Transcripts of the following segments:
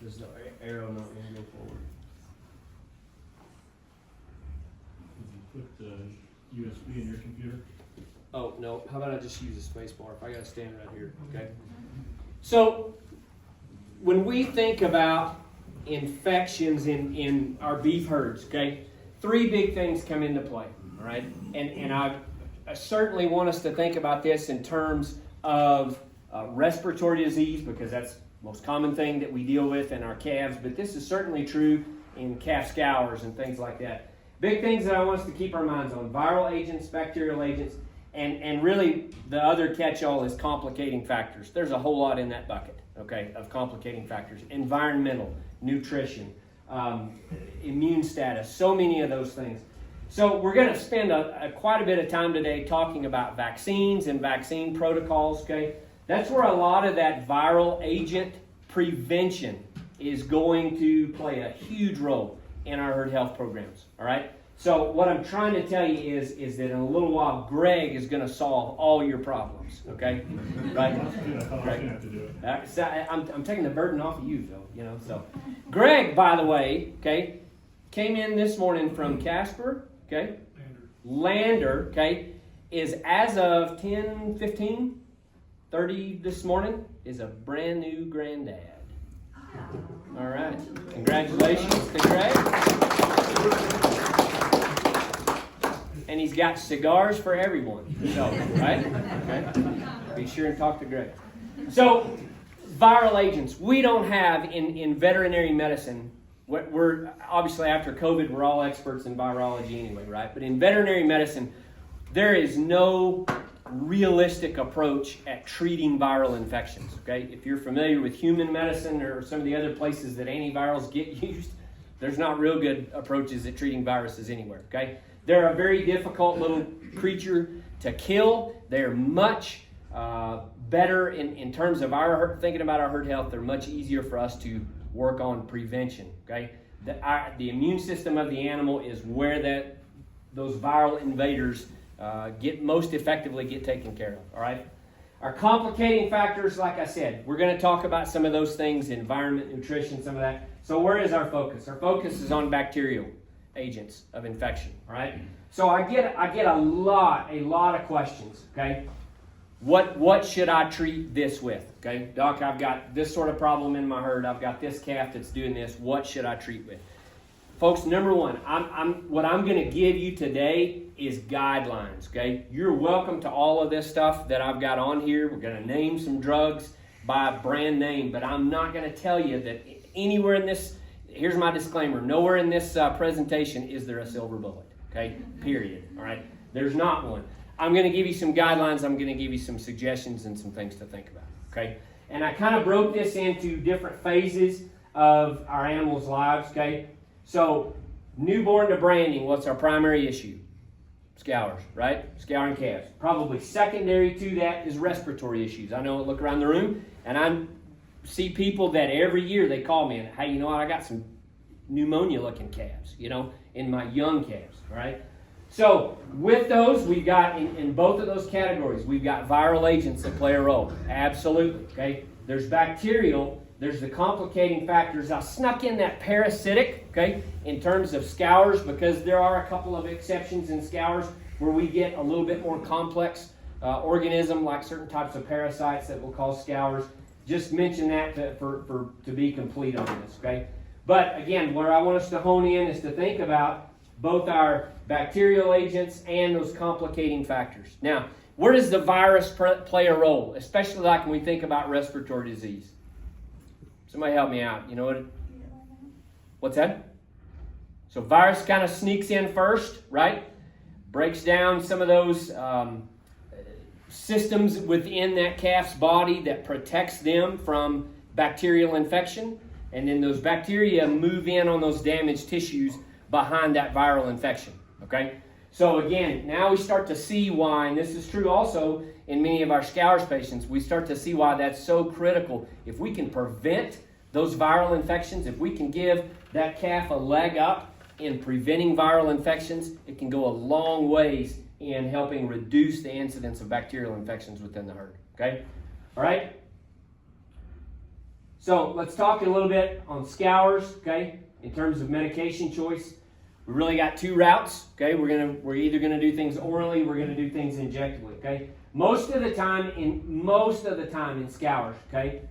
Does the arrow not want to go forward? Did you put the USB in your computer? Oh, no. How about I just use a space bar if I got to stand right here, okay? So, when we think about infections in our beef herds, okay, three big things come into play, all right? And I certainly want us to think about this in terms of respiratory disease, because that's the most common thing that we deal with in our calves, but this is certainly true in calf scours and things like that. Big things that I want us to keep our minds on: viral agents, bacterial agents, and really the other catch-all is complicating factors. There's a whole lot in that bucket, okay, of complicating factors. Environmental, nutrition, immune status, so many of those things. So we're going to spend quite a bit of time today talking about vaccines and vaccine protocols, okay? That's where a lot of that viral agent prevention is going to play a huge role in our herd health programs, all right? So what I'm trying to tell you is that in a little while, Greg is going to solve all your problems, okay? Right? Greg. So I'm taking the burden off of you, Phil, you know, so. Greg, by the way, okay, came in this morning from Casper, okay? Lander, okay, is as of 10:15:30 this morning, is a brand new granddad. All right. Congratulations to Greg. And he's got cigars for everyone. So, right? Okay. Be sure and talk to Greg. So, viral agents. We don't have in veterinary medicine, we're obviously after COVID, we're all experts in virology anyway, right? But in veterinary medicine, there is no realistic approach at treating viral infections, okay? If you're familiar with human medicine or some of the other places that antivirals get used, there's not real good approaches at treating viruses anywhere, okay? They're a very difficult little creature to kill. They're much better in terms of thinking about our herd health. They're much easier for us to work on prevention, okay? The immune system of the animal is where those viral invaders get most effectively taken care of, all right? Our complicating factors, like I said, we're going to talk about some of those things: environment, nutrition, some of that. So where is our focus? Our focus is on bacterial agents of infection, all right? So I get a lot of questions, okay? What should I treat this with? Okay, Doc, I've got this sort of problem in my herd. I've got this calf that's doing this. What should I treat with? Folks, number one, what I'm going to give you today is guidelines, okay? You're welcome to all of this stuff that I've got on here. We're going to name some drugs by brand name, but I'm not going to tell you that anywhere in this, here's my disclaimer, nowhere in this presentation is there a silver bullet, okay? Period, all right? There's not one. I'm going to give you some guidelines. I'm going to give you some suggestions and some things to think about, okay? And I kind of broke this into different phases of our animals' lives, okay? So, newborn to branding, what's our primary issue? Scours, right? Scouring calves. Probably secondary to that is respiratory issues. I know I look around the room and I see people that every year they call me and, hey, you know what, I got some pneumonia-looking calves, you know, in my young calves, all right? So, with those, we've got, in both of those categories, we've got viral agents that play a role. Absolutely, okay? There's bacterial, there's the complicating factors. I snuck in that parasitic, okay, in terms of scours, because there are a couple of exceptions in scours where we get a little bit more complex organism, like certain types of parasites that will cause scours. Just mention that to be complete on this, okay? But again, where I want us to hone in is to think about both our bacterial agents and those complicating factors. Now, where does the virus play a role, especially like when we think about respiratory disease? Somebody help me out. You know what? What's that? So virus kind of sneaks in first, right? Breaks down some of those systems within that calf's body that protects them from bacterial infection. And then those bacteria move in on those damaged tissues behind that viral infection, okay? So again, now we start to see why, and this is true also in many of our scours patients, we start to see why that's so critical. If we can prevent those viral infections, if we can give that calf a leg up in preventing viral infections, it can go a long ways in helping reduce the incidence of bacterial infections within the herd, okay? All right? So let's talk a little bit on scours, okay, in terms of medication choice. We really got two routes, okay? We're either gonna do things orally, we're gonna do things injectably, okay? Most of the time in scours, okay,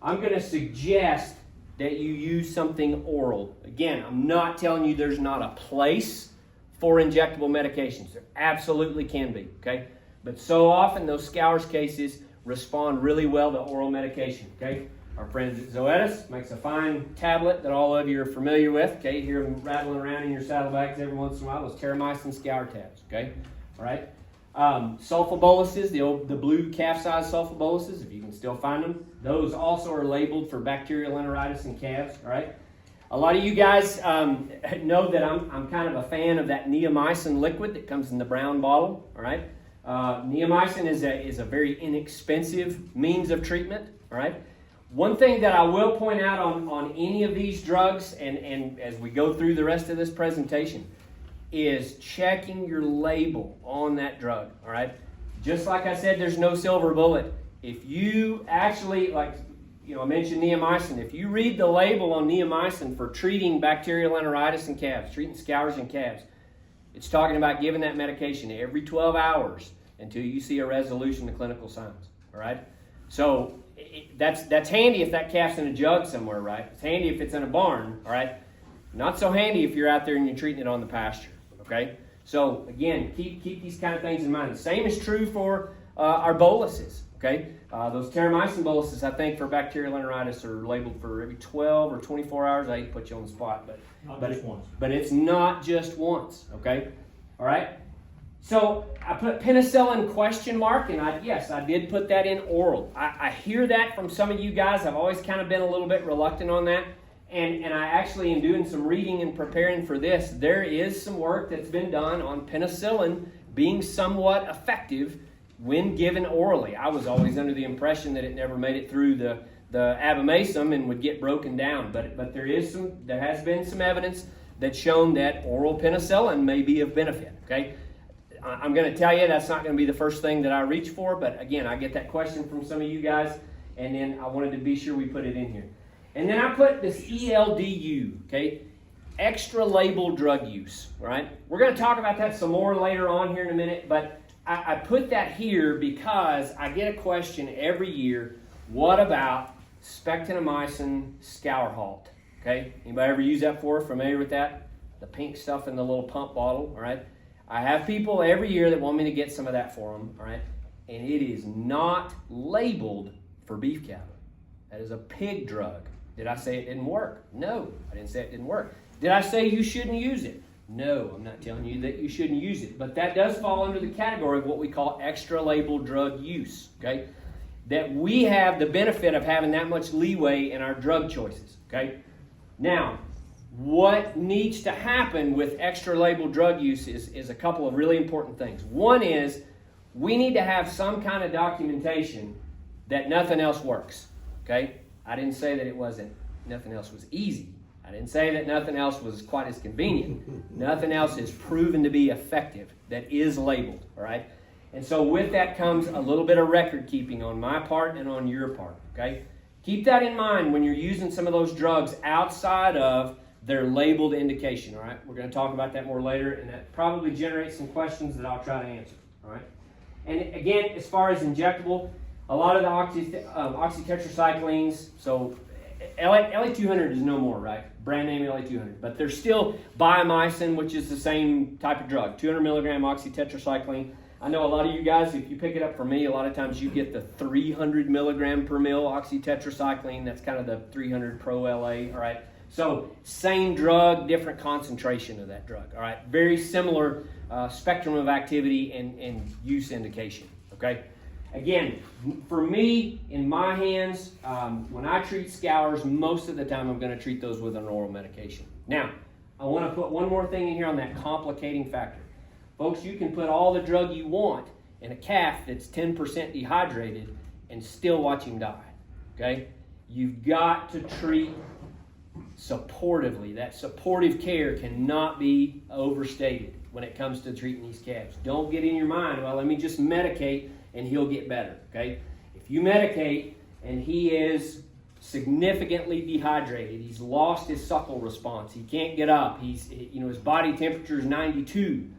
I'm gonna suggest that you use something oral. Again, I'm not telling you there's not a place for injectable medications. There absolutely can be, okay? But so often those scours cases respond really well to oral medication, okay? Our friends at Zoetis makes a fine tablet that all of you are familiar with, okay? You hear them rattling around in your saddlebags every once in a while, those terramycin scour tabs, okay? All right? Sulfoboluses, the blue calf-sized sulfoboluses, if you can still find them, those also are labeled for bacterial enteritis in calves, all right? A lot of you guys know that I'm kind of a fan of that neomycin liquid that comes in the brown bottle, all right? Neomycin is a very inexpensive means of treatment, all right? One thing that I will point out on any of these drugs, and as we go through the rest of this presentation, is checking your label on that drug, all right? Just like I said, there's no silver bullet. If you actually, I mentioned neomycin. If you read the label on neomycin for treating bacterial enteritis in calves, treating scours in calves, it's talking about giving that medication every 12 hours until you see a resolution to clinical signs, all right? So that's handy if that calf's in a jug somewhere, right? It's handy if it's in a barn, all right? Not so handy if you're out there and you're treating it on the pasture, okay? So again, keep these kind of things in mind. The same is true for our boluses, okay? Those terramycin boluses, I think, for bacterial enteritis are labeled for every 12 or 24 hours. I hate to put you on the spot, but it's not just once, okay? All right? So I put penicillin question mark, and I did put that in oral. I hear that from some of you guys. I've always kind of been a little bit reluctant on that. And I actually am doing some reading and preparing for this. There is some work that's been done on penicillin being somewhat effective when given orally. I was always under the impression that it never made it through the abomasum and would get broken down. But there has been some evidence that's shown that oral penicillin may be of benefit, okay? I'm going to tell you that's not going to be the first thing that I reach for, but again, I get that question from some of you guys, and then I wanted to be sure we put it in here. And then I put this ELDU, okay, extra label drug use, right? We're going to talk about that some more later on here in a minute, but I put that here because I get a question every year, what about spectinomycin scour halt, okay? Anybody ever use that before? Familiar with that? The pink stuff in the little pump bottle, all right? I have people every year that want me to get some of that for them, all right? And it is not labeled for beef cattle. That is a pig drug. Did I say it didn't work? No, I didn't say it didn't work. Did I say you shouldn't use it? No, I'm not telling you that you shouldn't use it. But that does fall under the category of what we call extra label drug use, okay? That we have the benefit of having that much leeway in our drug choices, okay? Now, what needs to happen with extra label drug use is a couple of really important things. One is we need to have some kind of documentation that nothing else works, okay? I didn't say that nothing else was easy. I didn't say that nothing else was quite as convenient. Nothing else is proven to be effective that is labeled, all right? And so with that comes a little bit of record keeping on my part and on your part, okay? Keep that in mind when you're using some of those drugs outside of their labeled indication, all right? We're going to talk about that more later, and that probably generates some questions that I'll try to answer, all right? And again, as far as injectable, a lot of the oxytetracyclines, so LA200 is no more, right? Brand name LA200. But there's still biomycin, which is the same type of drug, 200 milligram oxytetracycline. I know a lot of you guys, if you pick it up from me, a lot of times you get the 300 milligram per mil oxytetracycline. That's kind of the 300 Pro LA, all right? So same drug, different concentration of that drug, all right? Very similar spectrum of activity and use indication, okay? Again, for me, in my hands, when I treat scours, most of the time I'm going to treat those with an oral medication. Now, I want to put one more thing in here on that complicating factor. Folks, you can put all the drug you want in a calf that's 10% dehydrated and still watch him die, okay? You've got to treat supportively. That supportive care cannot be overstated when it comes to treating these calves. Don't get in your mind, well, let me just medicate and he'll get better, okay? If you medicate and he is significantly dehydrated. He's lost his suckle response. He can't get up. His body temperature is 92.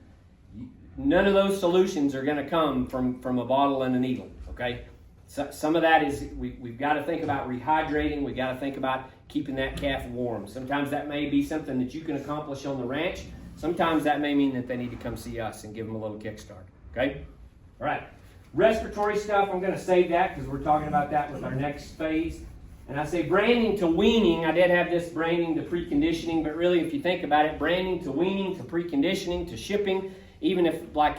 None of those solutions are going to come from a bottle and a needle, okay? So, some of that is we've got to think about rehydrating. We've got to think about keeping that calf warm. Sometimes that may be something that you can accomplish on the ranch. Sometimes that may mean that they need to come see us and give them a little kickstart, okay? All right. Respiratory stuff, I'm going to save that because we're talking about that with our next phase. And I say branding to weaning. I did have this branding to preconditioning, but really if you think about it, branding to weaning to preconditioning to shipping, even if like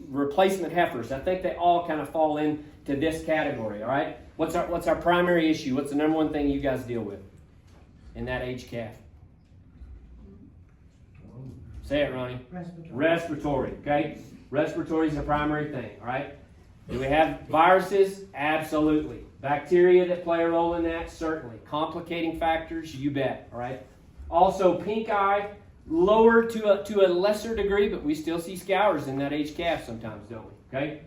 replacement heifers, I think they all kind of fall into this category, all right? What's our primary issue? What's the number one thing you guys deal with in that aged calf? Say it, Ronnie. Respiratory, okay? Respiratory is the primary thing, all right? Do we have viruses? Absolutely. Bacteria that play a role in that? Certainly. Complicating factors? You bet, all right? Also, pink eye, lower to a lesser degree, but we still see scours in that aged calf sometimes, don't we? Okay?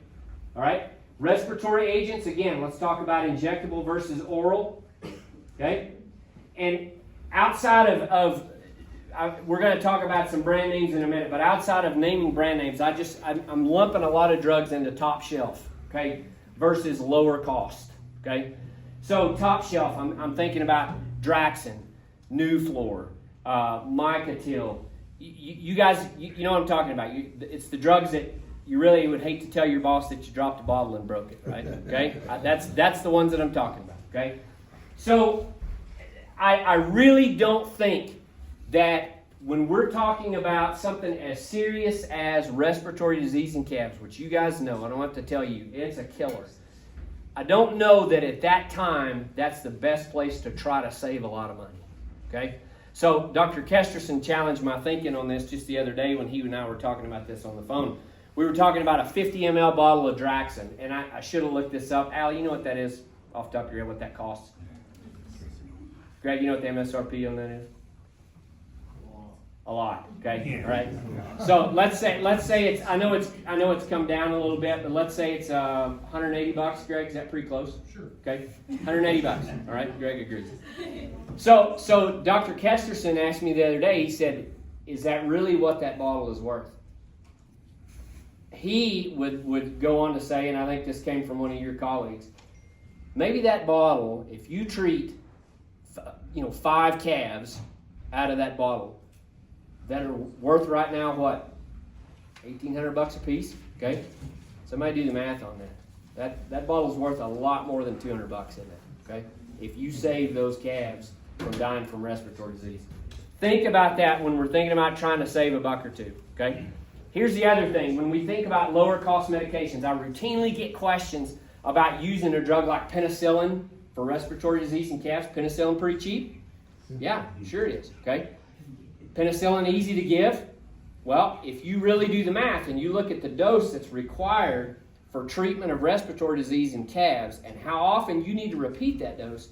All right? Respiratory agents, again, let's talk about injectable versus oral. Okay? And outside of we're going to talk about some brand names in a minute, but outside of naming brand names, I'm lumping a lot of drugs into top shelf, okay, versus lower cost, okay? So top shelf, I'm thinking about Draxxin, Nuflor, Micatil. You guys, you know what I'm talking about. It's the drugs that you really would hate to tell your boss that you dropped a bottle and broke it, right? Okay, that's the ones that I'm talking about. Okay, so I really don't think that when we're talking about something as serious as respiratory disease in calves, which you guys know, I don't have to tell you, it's a killer. I don't know that at that time that's the best place to try to save a lot of money. Okay. So Dr. Kesterson challenged my thinking on this just the other day when he and I were talking about this on the phone. We were talking about a 50 ml bottle of Draxxin, and I should have looked this up. Al, you know what that is off the top of your head, what that costs? Greg, you know what the MSRP on that is? A lot. Okay, all right. So let's say it's I know it's come down a little bit, but let's say it's $180. Greg, is that pretty close? Sure. Okay, $180. All right, Greg agrees. So Dr. Kesterson asked me the other day. He said, "Is that really what that bottle is worth?" He would go on to say, and I think this came from one of your colleagues, maybe that bottle, if you treat 5 calves out of that bottle that are worth right now what, $1,800 a piece? Okay, somebody do the math on that. That bottle's worth a lot more than $200 in it. Okay, if you save those calves from dying from respiratory disease, think about that when we're thinking about trying to save $1 or $2. Okay, here's the other thing: when we think about lower cost medications, I routinely get questions about using a drug like penicillin for respiratory disease in calves. Penicillin pretty cheap? Yeah, sure it is. Okay. Penicillin easy to give? Well, if you really do the math and you look at the dose that's required for treatment of respiratory disease in calves and how often you need to repeat that dose,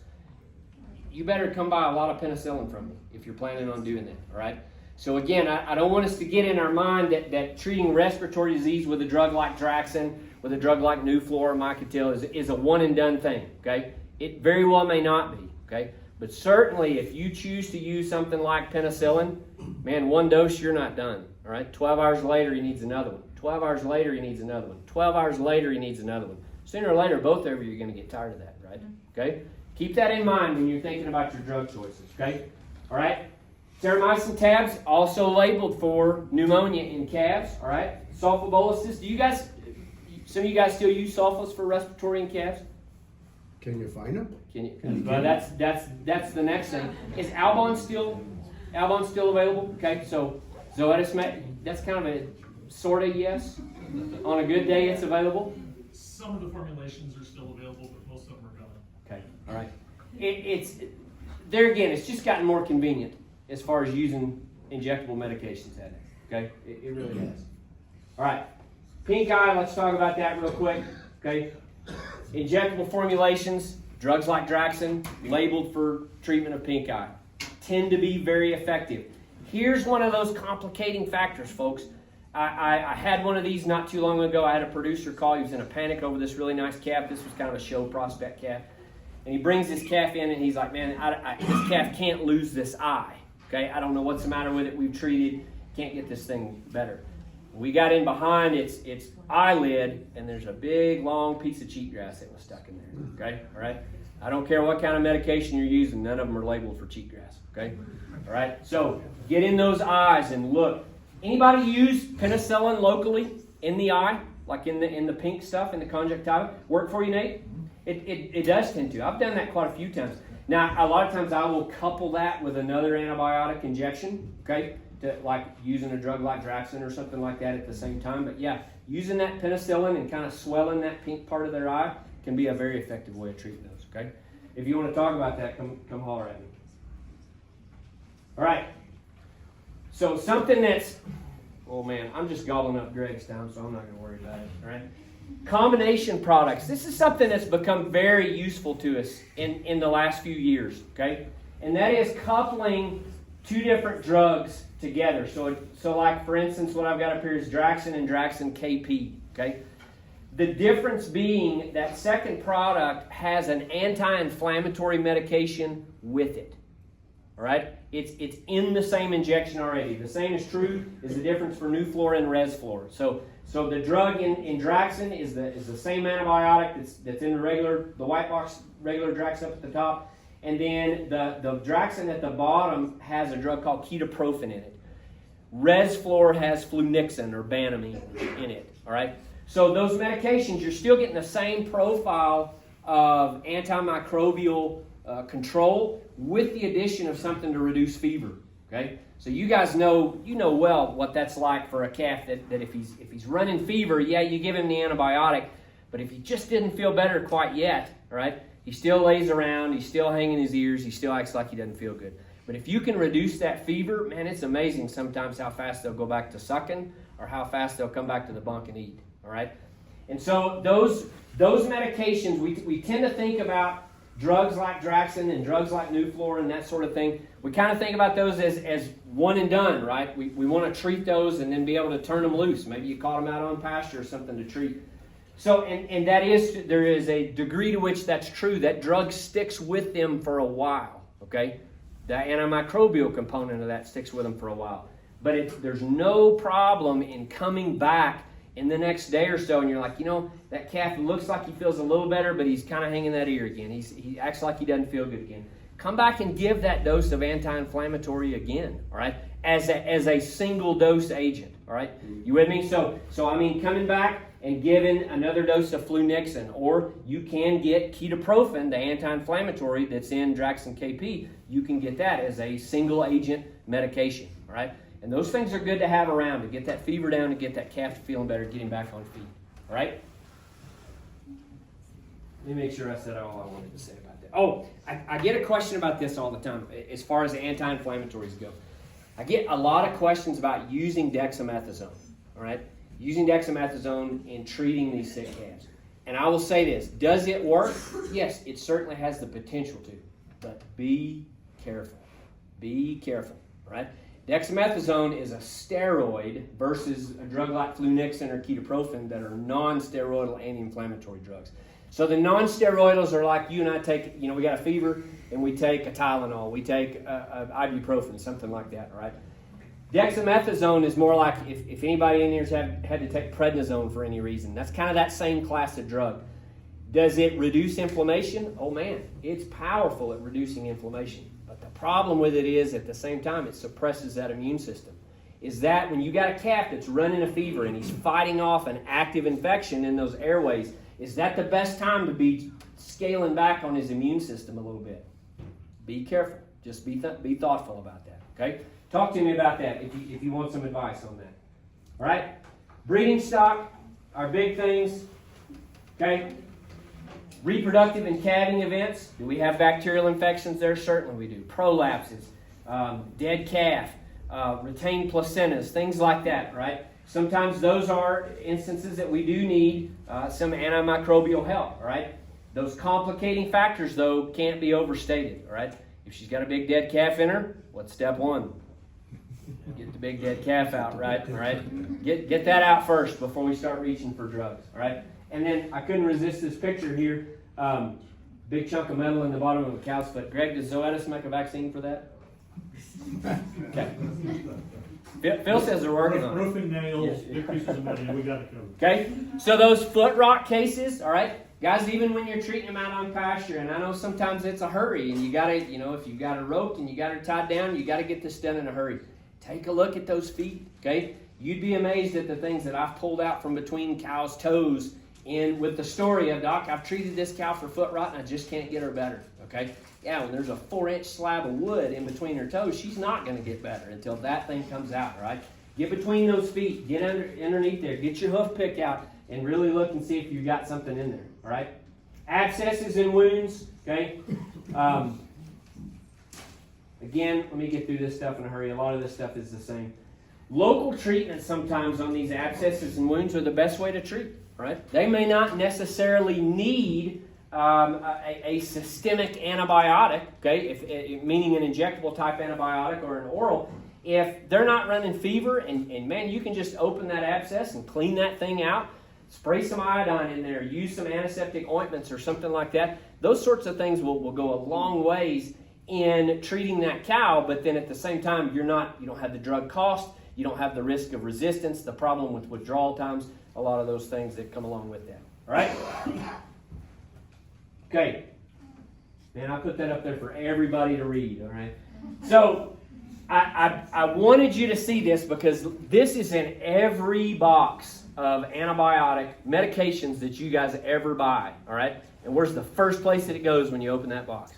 you better come by a lot of penicillin from me if you're planning on doing that, all right? So again, I don't want us to get in our mind that treating respiratory disease with a drug like Draxxin, with a drug like Nuflor or Micatil is a one and done thing, okay? It very well may not be, okay? But certainly if you choose to use something like penicillin, man, one dose, you're not done, all right? 12 hours later, he needs another one. 12 hours later, he needs another one. 12 hours later, he needs another one. Sooner or later, both of you are going to get tired of that, right? Okay? Keep that in mind when you're thinking about your drug choices, okay? All right? Terramycin tabs, also labeled for pneumonia in calves, all right? Sulfoboluses, some of you guys still use sulfos for respiratory in calves? Can you find them? Can you? Well, that's the next thing. Is Albon still available? Okay, so Zoetis, that's kind of a sort of yes. On a good day, it's available. Some of the formulations are still available, but most of them are gone. Okay, all right. It's there again. It's just gotten more convenient as far as using injectable medications. Has it? Okay, it really has. All right, pink eye. Let's talk about that real quick. Okay. Injectable formulations, drugs like Draxxin, labeled for treatment of pink eye, tend to be very effective. Here's one of those complicating factors, folks. I had one of these not too long ago. I had a producer call. He was in a panic over this really nice calf. This was kind of a show prospect calf. And he brings his calf in, and he's like, man, this calf can't lose this eye. Okay, I don't know what's the matter with it. We've treated, can't get this thing better. We got in behind its eyelid, and there's a big, long piece of cheatgrass that was stuck in there. Okay, all right? I don't care what kind of medication you're using. None of them are labeled for cheatgrass. Okay, all right? So get in those eyes and look. Anybody use penicillin locally in the eye, like in the pink stuff, in the conjunctiva? Work for you, Nate? It does tend to. I've done that quite a few times. Now, a lot of times I will couple that with another antibiotic injection, okay? Like using a drug like Draxxin or something like that at the same time. But yeah, using that penicillin and kind of swelling that pink part of their eye can be a very effective way of treating those, okay? If you want to talk about that, come holler at me. All right. So something that's, oh man, I'm just gobbling up Greg's time, so I'm not going to worry about it, all right? Combination products. This is something that's become very useful to us in the last few years, okay? And that is coupling two different drugs together. So like, for instance, what I've got up here is Draxxin and Draxxin KP, okay? The difference being that second product has an anti-inflammatory medication with it, all right? It's in the same injection already. The same is true is the difference for Nuflor and Resflor. So the drug in Draxxin is the same antibiotic that's in the white box regular Draxxin up at the top. And then the Draxxin at the bottom has a drug called ketoprofen in it. Resflor has flunixin or Banamine in it. All right. So those medications, you're still getting the same profile of antimicrobial control with the addition of something to reduce fever. Okay. So you guys know well what that's like for a calf that if he's running fever, yeah, you give him the antibiotic, but if he just didn't feel better quite yet, all right. He still lays around, he's still hanging his ears, he still acts like he doesn't feel good. But if you can reduce that fever, man, it's amazing sometimes how fast they'll go back to sucking or how fast they'll come back to the bunk and eat, all right? And so those medications, we tend to think about drugs like Draxxin and drugs like Nuflor and that sort of thing. We kind of think about those as one and done, right? We want to treat those and then be able to turn them loose. Maybe you caught them out on pasture or something to treat. So, and there is a degree to which that's true. That drug sticks with them for a while, okay? The antimicrobial component of that sticks with them for a while. But there's no problem in coming back in the next day or so, and you're like, that calf looks like he feels a little better, but he's kind of hanging that ear again. He acts like he doesn't feel good again. Come back and give that dose of anti-inflammatory again, all right? As a single dose agent, all right? You with me? So I mean, coming back and giving another dose of flunixin, or you can get ketoprofen, the anti-inflammatory that's in Draxxin KP. You can get that as a single agent medication, all right? And those things are good to have around to get that fever down, to get that calf feeling better, get him back on feet, all right? Let me make sure I said all I wanted to say about that. Oh, I get a question about this all the time as far as the anti-inflammatories go. I get a lot of questions about using dexamethasone, all right? Using dexamethasone in treating these sick calves. And I will say this, does it work? Yes, it certainly has the potential to, but be careful. Be careful, right? Dexamethasone is a steroid versus a drug like flunixin or ketoprofen that are non-steroidal anti-inflammatory drugs. So the non-steroidals are like you and I take, we got a fever and we take a Tylenol, we take a ibuprofen, something like that, right? Dexamethasone is more like if anybody in here had to take prednisone for any reason. That's kind of that same class of drug. Does it reduce inflammation? Oh man, it's powerful at reducing inflammation. But the problem with it is at the same time it suppresses that immune system. Is that when you got a calf that's running a fever and he's fighting off an active infection in those airways, is that the best time to be scaling back on his immune system a little bit? Be careful. Just be thoughtful about that, okay? Talk to me about that if you want some advice on that. All right? Breeding stock, our big things, okay? Reproductive and calving events. Do we have bacterial infections there? Certainly we do. Prolapses, dead calf, retained placentas, things like that, right? Sometimes those are instances that we do need some antimicrobial help, right? Those complicating factors, though, can't be overstated, all right? If she's got a big dead calf in her, what's step one? Get the big dead calf out, right? All right? Get that out first before we start reaching for drugs, all right? And then I couldn't resist this picture here. big chunk of metal in the bottom of a cow's foot. Greg, does Zoetis make a vaccine for that? Okay. Phil says they're working on it. Roofing nails, big pieces of metal, we got it covered. Okay, so those foot rot cases, all right, guys, even when you're treating them out on pasture, and I know sometimes it's a hurry, and you gotta, if you got it roped and you got it tied down, you gotta get this done in a hurry. Take a look at those feet, okay? You'd be amazed at the things that I've pulled out from between cows' toes with the story of, Doc, I've treated this cow for foot rot and I just can't get her better, okay? Yeah, when there's a 4-inch slab of wood in between her toes, she's not going to get better until that thing comes out, right? Get between those feet, get underneath there, get your hoof pick out, and really look and see if you've got something in there, all right? Abscesses and wounds, okay? Again, let me get through this stuff in a hurry. A lot of this stuff is the same. Local treatment sometimes on these abscesses and wounds are the best way to treat, right? They may not necessarily need a systemic antibiotic, okay, meaning an injectable type antibiotic or an oral. If they're not running fever, and man, you can just open that abscess and clean that thing out, spray some iodine in there, use some antiseptic ointments or something like that. Those sorts of things will go a long ways in treating that cow, but then at the same time, you don't have the drug cost, you don't have the risk of resistance, the problem with withdrawal times, a lot of those things that come along with that. All right? Okay. Man, I put that up there for everybody to read, all right? So, I wanted you to see this because this is in every box of antibiotic medications that you guys ever buy, all right? And where's the first place that it goes when you open that box?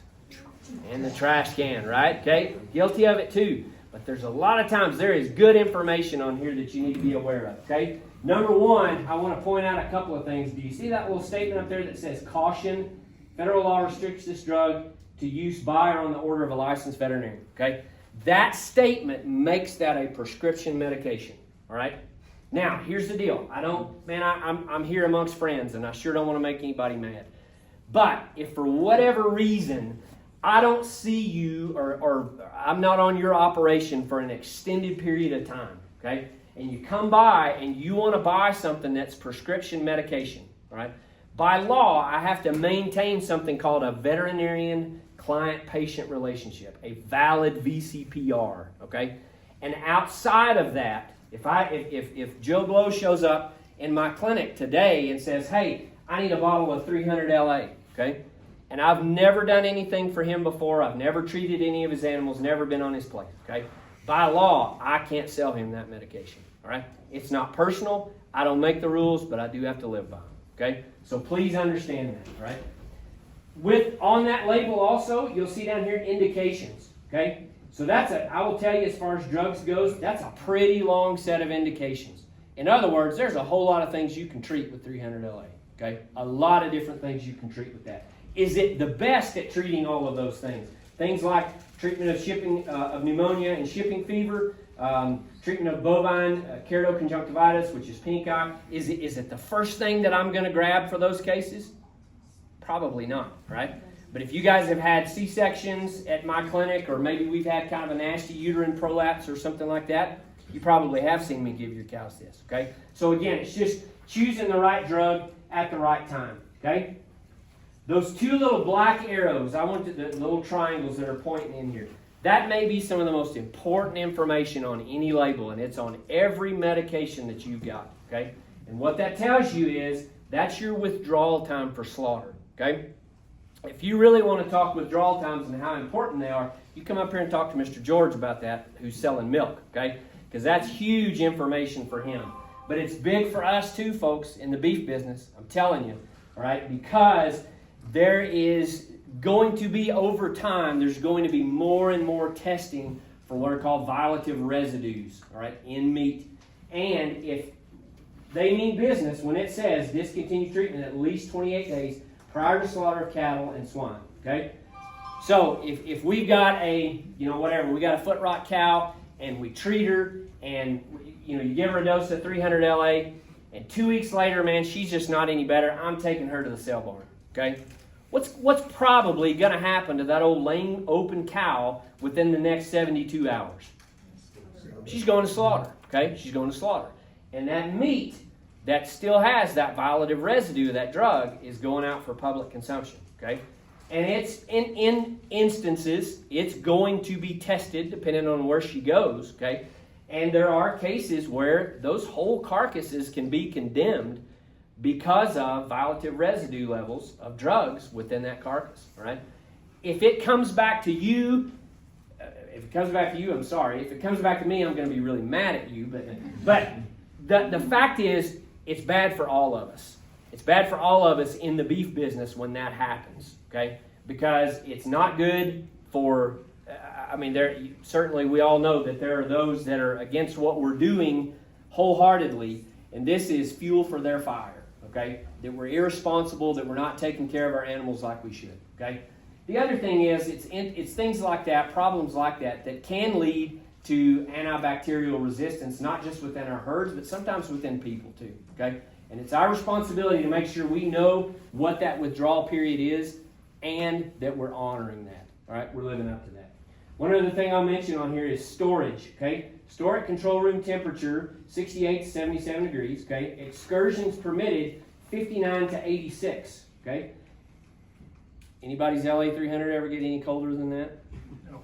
In the trash can, right? Okay? Guilty of it too. But there's a lot of times there is good information on here that you need to be aware of, okay? Number one, I want to point out a couple of things. Do you see that little statement up there that says, caution, federal law restricts this drug to use by or on the order of a licensed veterinarian, okay? That statement makes that a prescription medication, all right? Now, here's the deal. I'm here amongst friends, and I sure don't want to make anybody mad. But if for whatever reason I don't see you or I'm not on your operation for an extended period of time, okay? And you come by and you want to buy something that's prescription medication, all right? By law, I have to maintain something called a veterinarian client-patient relationship, a valid VCPR, okay? And outside of that, if Joe Blow shows up in my clinic today and says, hey, I need a bottle of 300 LA, okay? And I've never done anything for him before. I've never treated any of his animals, never been on his place, okay? By law, I can't sell him that medication, all right? It's not personal. I don't make the rules, but I do have to live by them, okay? So please understand that, all right? On that label also, you'll see down here indications, okay? So I will tell you as far as drugs goes, that's a pretty long set of indications. In other words, there's a whole lot of things you can treat with 300 LA, okay? A lot of different things you can treat with that. Is it the best at treating all of those things? Things like treatment of pneumonia and shipping fever, treatment of bovine keratoconjunctivitis, which is pink eye. Is it the first thing that I'm going to grab for those cases? Probably not, right? But if you guys have had C-sections at my clinic, or maybe we've had kind of a nasty uterine prolapse or something like that, you probably have seen me give your cows this, okay? So again, it's just choosing the right drug at the right time, okay? Those two little black arrows, I want the little triangles that are pointing in here. That may be some of the most important information on any label, and it's on every medication that you've got, okay? And what that tells you is that's your withdrawal time for slaughter, okay? If you really want to talk withdrawal times and how important they are, you come up here and talk to Mr. George about that, who's selling milk, okay? Because that's huge information for him. But it's big for us too, folks, in the beef business, I'm telling you, all right? Because there is going to be, over time, there's going to be more and more testing for what are called violative residues, all right, in meat. And if they mean business when it says discontinue treatment at least 28 days prior to slaughter of cattle and swine, okay? So if we've got we got a foot rot cow and we treat her and, you give her a dose of 300 LA and 2 weeks later, man, she's just not any better, I'm taking her to the sale barn, okay? What's probably going to happen to that old lame open cow within the next 72 hours? She's going to slaughter, okay? She's going to slaughter. And that meat that still has that violative residue of that drug is going out for public consumption, okay? And it's in instances, it's going to be tested depending on where she goes, okay? And there are cases where those whole carcasses can be condemned because of violative residue levels of drugs within that carcass, right? If it comes back to you, I'm sorry. If it comes back to me, I'm going to be really mad at you. But the fact is, it's bad for all of us. It's bad for all of us in the beef business when that happens, okay? Because it's not good for, certainly we all know that there are those that are against what we're doing wholeheartedly, and this is fuel for their fire, okay? That we're irresponsible, that we're not taking care of our animals like we should, okay? The other thing is, it's things like that, problems like that, that can lead to antibacterial resistance, not just within our herds, but sometimes within people too, okay? And it's our responsibility to make sure we know what that withdrawal period is and that we're honoring that, all right? We're living up to that. One other thing I'll mention on here is storage, okay? Store at control room temperature, 68 to 77 degrees, okay? Excursions permitted, 59 to 86, okay? Anybody's LA 300 ever get any colder than that? No.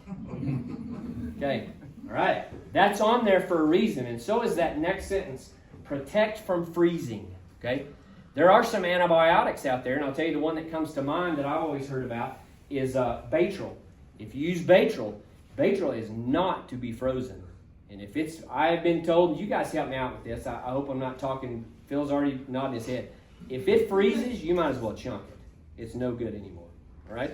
Okay, all right. That's on there for a reason, and so is that next sentence. Protect from freezing, okay? There are some antibiotics out there, and I'll tell you the one that comes to mind that I've always heard about is Baytril. If you use Baytril is not to be frozen. And if it's, I've been told, you guys help me out with this, I hope I'm not talking, Phil's already nodding his head. If it freezes, you might as well chunk it. It's no good anymore, all right?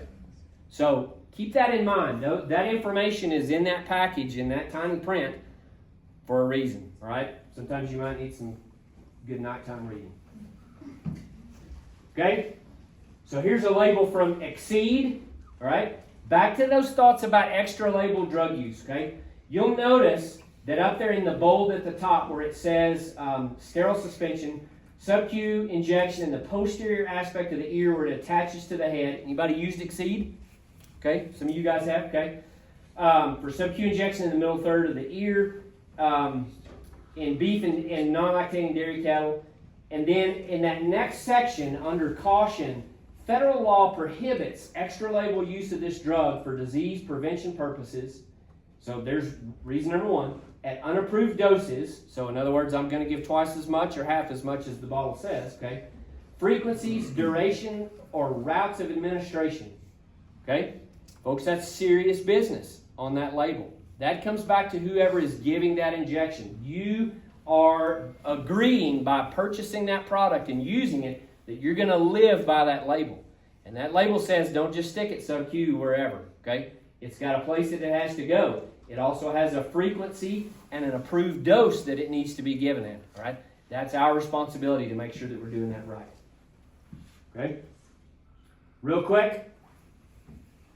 So keep that in mind. That information is in that package, in that tiny print, for a reason, all right? Sometimes you might need some good nighttime reading. Okay? So here's a label from Exceed, all right? Back to those thoughts about extra label drug use, okay? You'll notice that up there in the bold at the top where it says sterile suspension, sub-Q injection in the posterior aspect of the ear where it attaches to the head. Anybody used Exceed? Okay, some of you guys have, okay? For sub-Q injection in the middle third of the ear, in beef and non-lactating dairy cattle. And then in that next section, under caution, federal law prohibits extra label use of this drug for disease prevention purposes. So there's reason number one. At unapproved doses, so in other words, I'm going to give twice as much or half as much as the bottle says, okay? Frequencies, duration, or routes of administration, okay? Folks, that's serious business on that label. That comes back to whoever is giving that injection. You are agreeing by purchasing that product and using it that you're going to live by that label. And that label says don't just stick it sub-Q wherever, okay? It's got a place that it has to go. It also has a frequency and an approved dose that it needs to be given at, all right? That's our responsibility to make sure that we're doing that right. Okay? Real quick,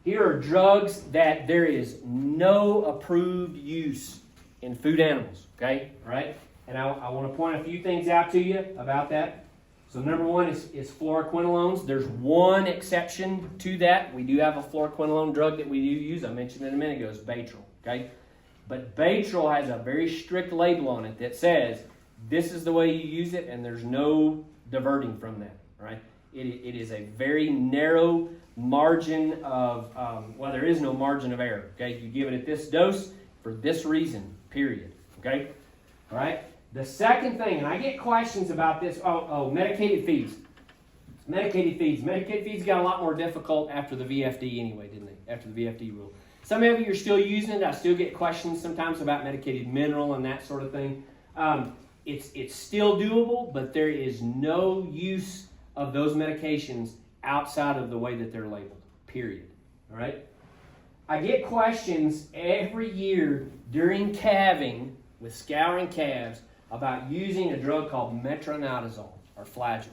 here are drugs that there is no approved use in food animals, okay? All right? And I want to point a few things out to you about that. So number one is fluoroquinolones. There's one exception to that. We do have a fluoroquinolone drug that we do use. I mentioned it a minute ago. It's Baytril, okay? But Baytril has a very strict label on it that says this is the way you use it and there's no diverting from that, right? It is a very narrow margin of, there is no margin of error, okay? You give it at this dose for this reason, period, okay? All right? The second thing, and I get questions about this, medicated feeds. Medicated feeds got a lot more difficult after the VFD anyway, didn't they? After the VFD rule. Some of you are still using it. I still get questions sometimes about medicated mineral and that sort of thing. It's still doable, but there is no use of those medications outside of the way that they're labeled, period. All right? I get questions every year during calving with scouring calves about using a drug called metronidazole or flagyl.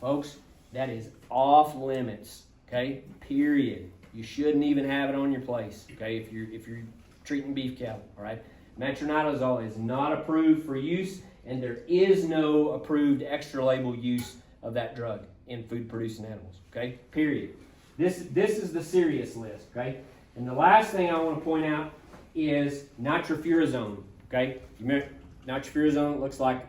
Folks, that is off limits, okay? Period. You shouldn't even have it on your place, okay, if you're treating beef cattle, all right? Metronidazole is not approved for use, and there is no approved extra label use of that drug in food-producing animals, okay? Period. This is the serious list, okay? And the last thing I want to point out is nitrofurazone, okay? You remember nitrofurazone looks like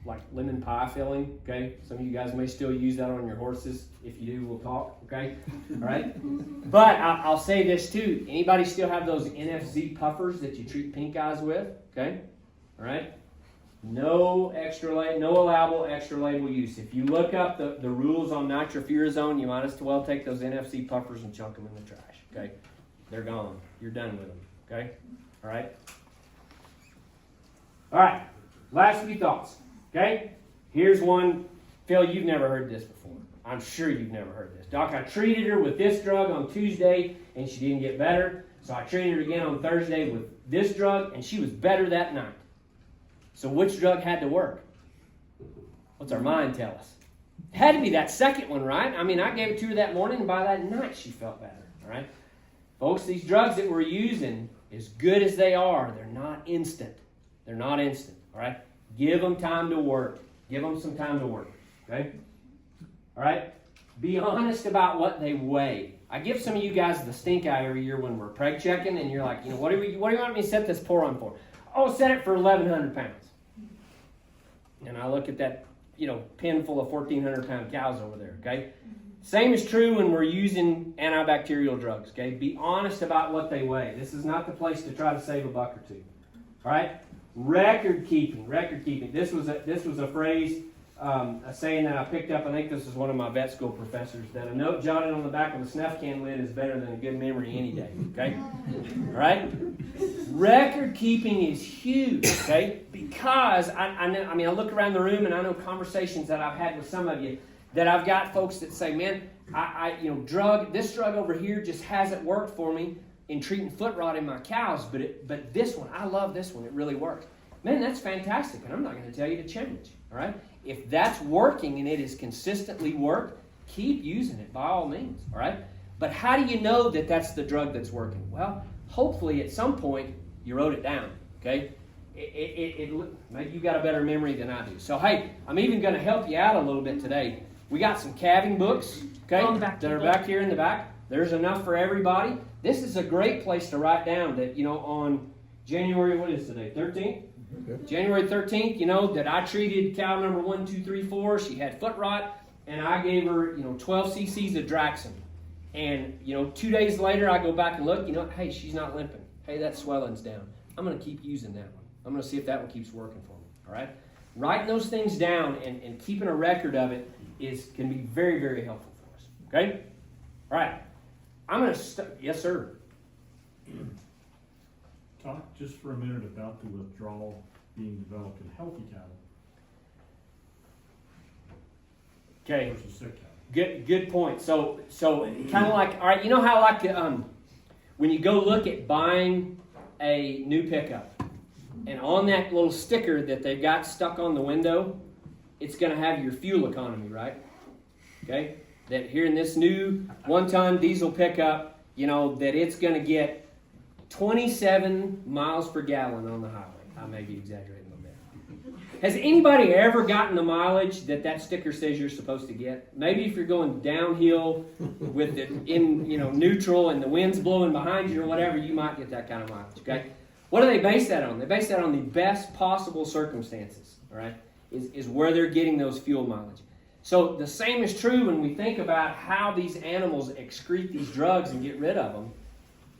like lemon pie filling, okay? Some of you guys may still use that on your horses. If you do, we'll talk, okay? All right? But I'll say this too. Anybody still have those NFZ puffers that you treat pink eyes with, okay? All right? No allowable extra label use. If you look up the rules on nitrofurazone, you might as well take those NFC puffers and chunk them in the trash, okay? They're gone. You're done with them, okay? All right? All right. Last few thoughts, okay? Here's one. Phil, you've never heard this before. I'm sure you've never heard this. Doc, I treated her with this drug on Tuesday, and she didn't get better. So I treated her again on Thursday with this drug, and she was better that night. So which drug had to work? What's our mind tell us? It had to be that second one, right? I mean, I gave it to her that morning, and by that night she felt better, all right? Folks, these drugs that we're using, as good as they are, they're not instant. They're not instant, all right? Give them time to work. Give them some time to work, okay? All right? Be honest about what they weigh. I give some of you guys the stink eye every year when we're preg checking, and you're like, what do you want me to set this pour on for? Oh, set it for 1,100 pounds. And I look at that, pen full of 1,400-pound cows over there, okay? Same is true when we're using antibacterial drugs, okay? Be honest about what they weigh. This is not the place to try to save a buck or two, all right? Record keeping. This was a phrase, a saying that I picked up. I think this is one of my vet school professors, that a note jotted on the back of a snuff can lid is better than a good memory any day, okay? All right? Record keeping is huge, okay? Because I look around the room and I know conversations that I've had with some of you that I've got folks that say, man, this drug over here just hasn't worked for me in treating foot rot in my cows, but this one, I love this one. It really works. Man, that's fantastic, and I'm not going to tell you to change, all right? If that's working and it has consistently worked, keep using it by all means, all right? But how do you know that that's the drug that's working? Well, hopefully at some point you wrote it down, okay? Maybe you got a better memory than I do. So, hey, I'm even going to help you out a little bit today. We got some calving books, okay, that are back here in the back. There's enough for everybody. This is a great place to write down that, on January, what is today, 13th? Okay. January 13th, that I treated cow number 1, 2, 3, 4. She had foot rot, and I gave her, 12 cc's of Draxxin. And, 2 days later, I go back and look, hey, she's not limping. Hey, that swelling's down. I'm going to keep using that one. I'm going to see if that one keeps working for me, all right? Writing those things down and keeping a record of it can be very, very helpful for us, okay? All right. I'm going to yes, sir. Talk just for a minute about the withdrawal being developed in healthy cattle versus sick cattle. Good point. So kind of like, all right, you know how like when you go look at buying a new pickup, and on that little sticker that they've got stuck on the window, it's going to have your fuel economy, right? Okay? That here in this new 1-ton diesel pickup, that it's going to get 27 miles per gallon on the highway. I may be exaggerating a little bit. Has anybody ever gotten the mileage that sticker says you're supposed to get? Maybe if you're going downhill with it in neutral and the wind's blowing behind you or whatever, you might get that kind of mileage. Okay. What do they base that on? They base that on the best possible circumstances. All right, is where they're getting those fuel mileage. So the same is true when we think about how these animals excrete these drugs and get rid of them.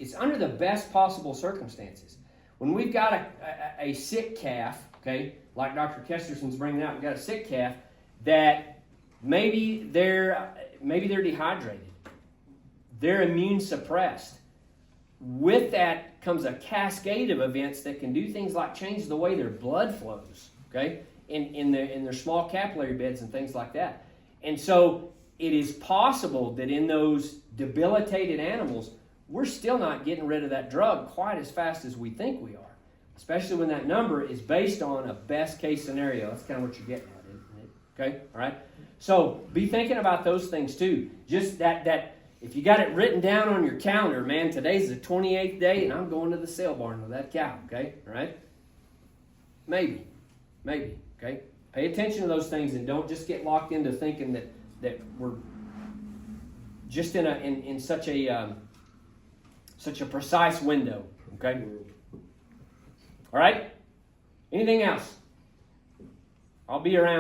It's under the best possible circumstances. When we've got a sick calf, okay, like Dr. Kesterson's bringing out, we've got a sick calf that maybe they're dehydrated, they're immune suppressed. With that comes a cascade of events that can do things like change the way their blood flows, okay, in their small capillary beds and things like that. And so it is possible that in those debilitated animals, we're still not getting rid of that drug quite as fast as we think we are, especially when that number is based on a best case scenario. That's kind of what you're getting at, isn't it? Okay, all right? So be thinking about those things too. Just that if you got it written down on your calendar, man, today's the 28th day and I'm going to the sale barn with that cow, okay, all right? Maybe, okay? Pay attention to those things and don't just get locked into thinking that we're just in such a precise window, okay? All right? Anything else? I'll be around.